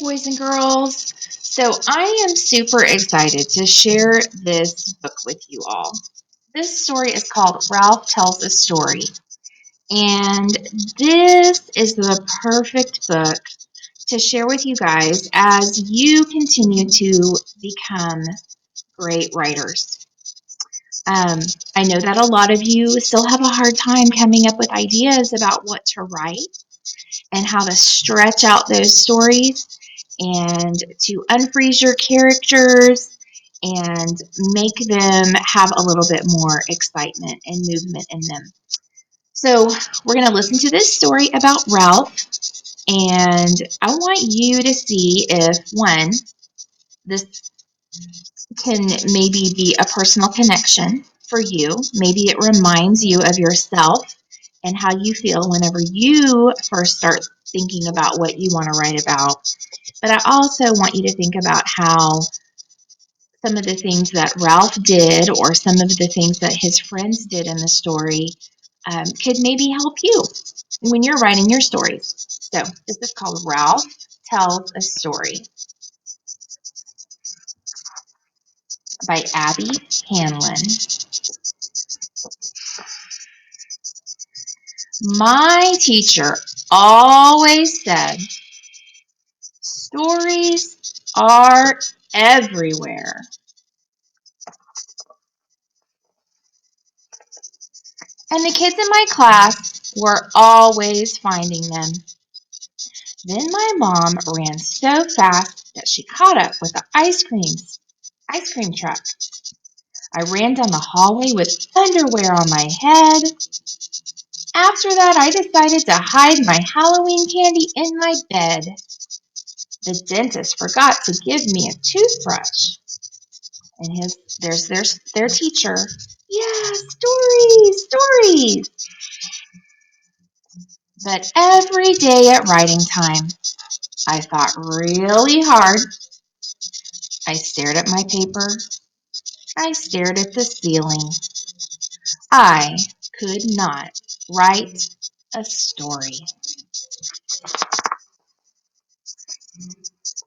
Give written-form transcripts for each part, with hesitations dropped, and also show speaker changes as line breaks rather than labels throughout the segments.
boys and girls. So I am super excited to share this book with you all. This story is called Ralph Tells a Story. And this is the perfect book to share with you guys as you continue to become great writers. I know that a lot of you still have a hard time coming up with ideas about what to write and how to stretch out those stories and to unfreeze your characters and make them have a little bit more excitement and movement in them. So, we're going to listen to this story about Ralph, and I want you to see if, one, this can maybe be a personal connection for you. Maybe it reminds you of yourself and how you feel whenever you first start thinking about what you want to write about. But I also want you to think about how some of the things that Ralph did or some of the things that his friends did in the story could maybe help you when you're writing your stories. So this is called Ralph Tells a Story by Abby Hanlon. My teacher always said, stories are everywhere. And the kids in my class were always finding them. Then my mom ran so fast that she caught up with the ice cream truck. I ran down the hallway with underwear on my head. After that, I decided to hide my Halloween candy in my bed. The dentist forgot to give me a toothbrush. And there's their teacher. Yeah, stories. But every day at writing time, I thought really hard. I stared at my paper. I stared at the ceiling. I could not write a story.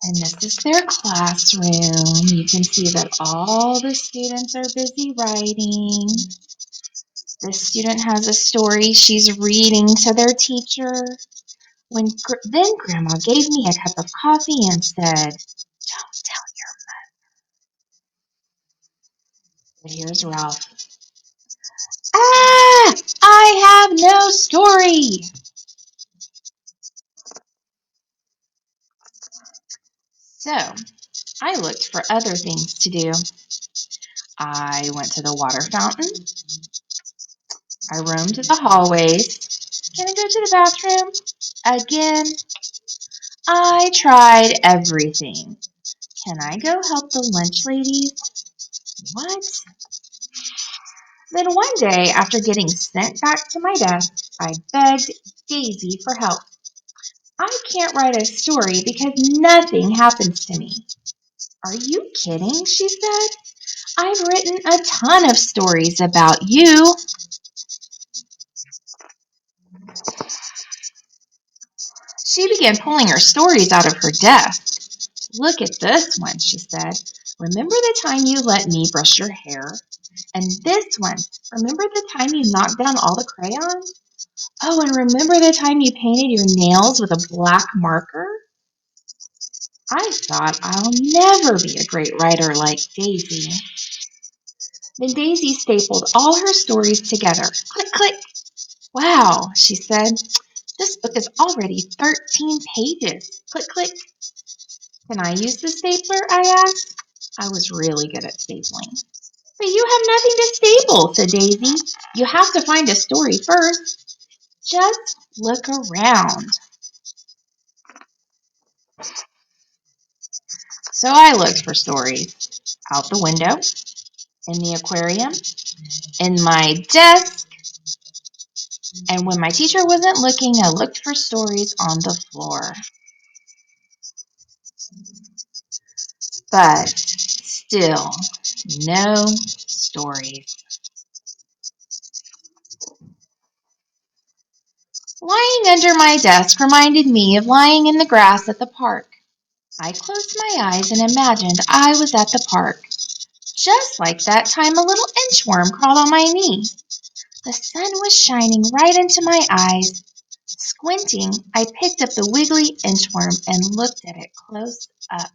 And this is their classroom. You can see that all the students are busy writing. This student has a story she's reading to their teacher. Then Grandma gave me a cup of coffee and said, "Don't tell your mother." But here's Ralph. Ah! I have no story. So I looked for other things to do. I went to the water fountain. I roamed the hallways. Can I go to the bathroom? Again, I tried everything. Can I go help the lunch ladies? What? Then one day, after getting sent back to my desk, I begged Daisy for help. I can't write a story because nothing happens to me. Are you kidding? She said. I've written a ton of stories about you. She began pulling her stories out of her desk. Look at this one, she said. Remember the time you let me brush your hair? And this one, remember the time you knocked down all the crayons? Oh, and remember the time you painted your nails with a black marker? I thought I'll never be a great writer like Daisy. Then Daisy stapled all her stories together. Click, click. Wow, she said. This book is already 13 pages. Click, click. Can I use the stapler? I asked. I was really good at stapling. But you have nothing to staple, said Daisy. You have to find a story first. Just look around. So I looked for stories out the window, in the aquarium, in my desk, and when my teacher wasn't looking, I looked for stories on the floor. But still, no stories. Lying under my desk reminded me of lying in the grass at the park. I closed my eyes and imagined I was at the park. Just like that time a little inchworm crawled on my knee. The sun was shining right into my eyes. Squinting, I picked up the wiggly inchworm and looked at it close up.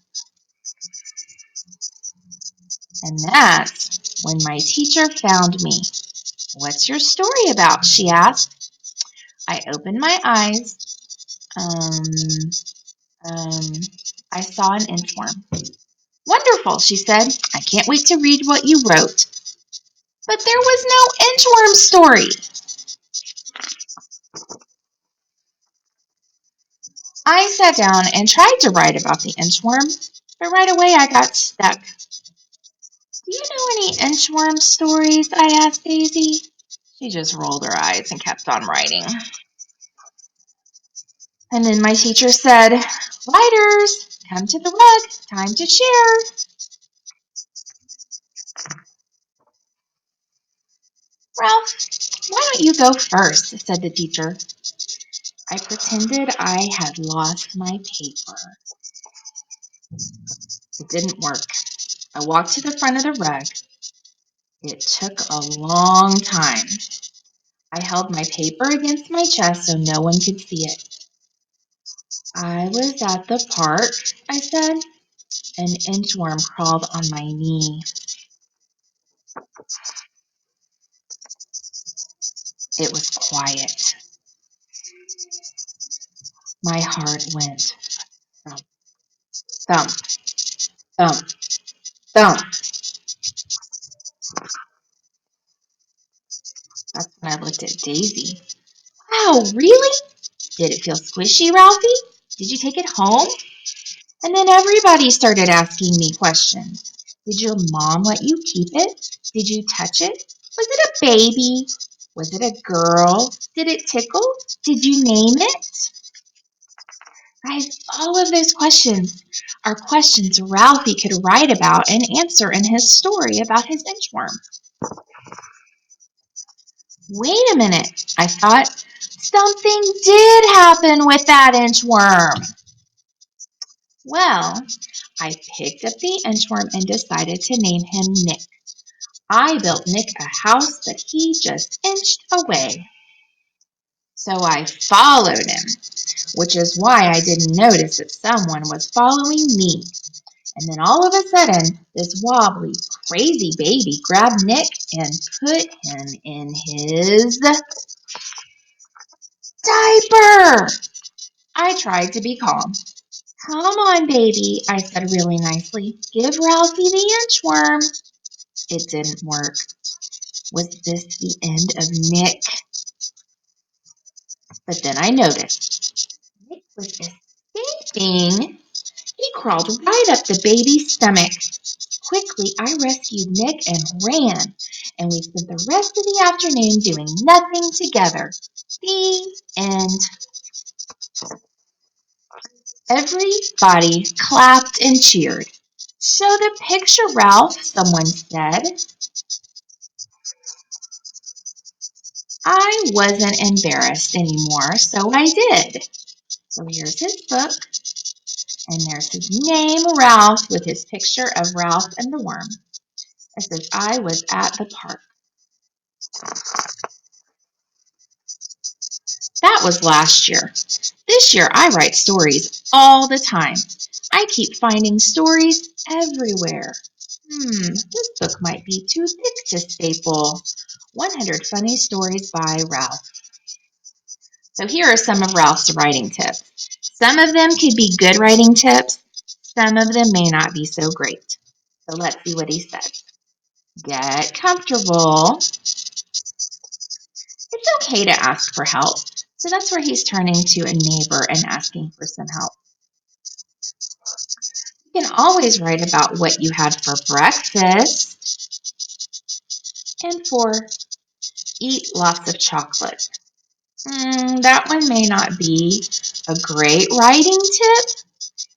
And that's when my teacher found me. "What's your story about?" she asked. I opened my eyes. Um, um, I saw an inchworm. "Wonderful," she said. "I can't wait to read what you wrote." But there was no inchworm story. I sat down and tried to write about the inchworm, but right away I got stuck. "Do you know any inchworm stories?" I asked Daisy. She just rolled her eyes and kept on writing. And then my teacher said, "Writers, come to the rug. Time to share." "Ralph, why don't you go first?" said the teacher. I pretended I had lost my paper. It didn't work. I walked to the front of the rug. It took a long time. I held my paper against my chest so no one could see it. "I was at the park," I said. An inchworm crawled on my knee. It was quiet. My heart went thump, thump, thump, thump. That's when I looked at Daisy. "Wow, really? Did it feel squishy, Ralphie? Did you take it home?" And then everybody started asking me questions. "Did your mom let you keep it? Did you touch it? Was it a baby? Was it a girl? Did it tickle? Did you name it?" Guys, all of those questions are questions Ralphie could write about and answer in his story about his inchworm. Wait a minute, I thought. Something did happen with that inchworm. Well, I picked up the inchworm and decided to name him Nick. I built Nick a house that he just inched away. So I followed him, which is why I didn't notice that someone was following me. And then all of a sudden, this wobbly, crazy baby grabbed Nick and put him in his diaper. I tried to be calm. "Come on, baby," I said really nicely. "Give Ralphie the inchworm." It didn't work. Was this the end of Nick? But then I noticed Nick was escaping. He crawled right up the baby's stomach. Quickly, I rescued Nick and ran, and we spent the rest of the afternoon doing nothing together. The end. Everybody clapped and cheered. "Show the picture, Ralph," someone said. I wasn't embarrassed anymore, so I did. So here's his book, and there's his name, Ralph, with his picture of Ralph and the worm. It says, "I was at the park." That was last year. This year, I write stories all the time. I keep finding stories everywhere. This book might be too thick to staple. 100 Funny Stories by Ralph. So here are some of Ralph's writing tips. Some of them could be good writing tips. Some of them may not be so great. So let's see what he says. Get comfortable. It's okay to ask for help. So that's where he's turning to a neighbor and asking for some help. You can always write about what you had for breakfast. And 4, eat lots of chocolate. That one may not be a great writing tip.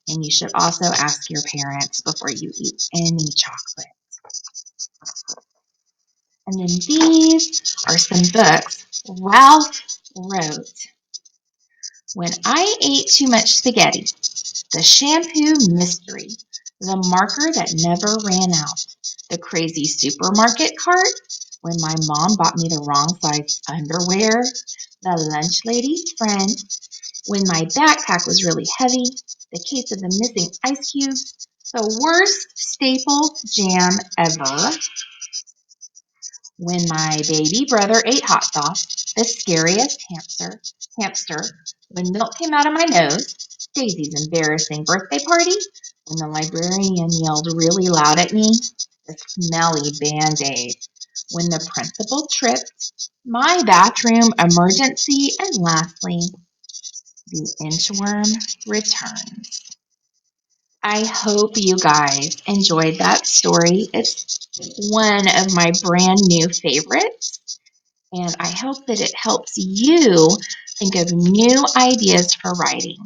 And you should also ask your parents before you eat any chocolate. And then these are some books Ralph wrote. When I ate too much spaghetti. The shampoo mystery, the marker that never ran out, the crazy supermarket cart, when my mom bought me the wrong size underwear, the lunch lady's friend, when my backpack was really heavy, the case of the missing ice cubes, the worst staple jam ever, when my baby brother ate hot sauce, the scariest hamster, when milk came out of my nose, Daisy's embarrassing birthday party, when the librarian yelled really loud at me, the smelly Band-Aid, when the principal tripped, my bathroom emergency, and lastly, the inchworm returns. I hope you guys enjoyed that story. It's one of my brand new favorites, and I hope that it helps you think of new ideas for writing.